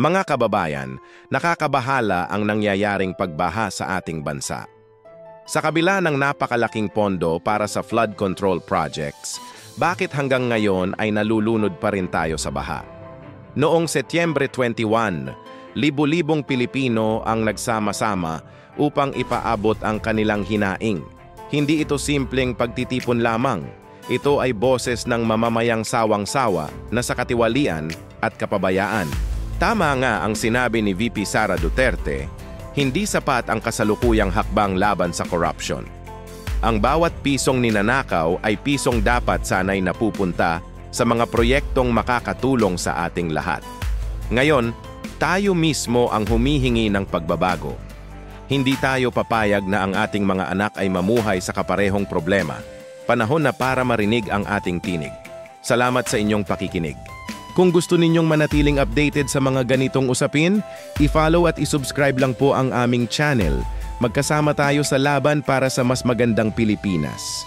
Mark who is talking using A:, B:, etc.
A: Mga kababayan, nakakabahala ang nangyayaring pagbaha sa ating bansa. Sa kabila ng napakalaking pondo para sa flood control projects, bakit hanggang ngayon ay nalulunod pa rin tayo sa baha? Noong Setyembre 21, libu-libong Pilipino ang nagsama-sama upang ipaabot ang kanilang hinaing. Hindi ito simpleng pagtitipon lamang. Ito ay boses ng mamamayang sawang-sawa na sa katiwalian at kapabayaan. Tama nga ang sinabi ni VP Sara Duterte, hindi sapat ang kasalukuyang hakbang laban sa corruption. Ang bawat pisong ninanakaw ay pisong dapat sanay napupunta sa mga proyektong makakatulong sa ating lahat. Ngayon, tayo mismo ang humihingi ng pagbabago. Hindi tayo papayag na ang ating mga anak ay mamuhay sa kaparehong problema. Panahon na para marinig ang ating tinig. Salamat sa inyong pakikinig. Kung gusto ninyong manatiling updated sa mga ganitong usapin, i-follow at i-subscribe lang po ang aming channel. Magkasama tayo sa laban para sa mas magandang Pilipinas.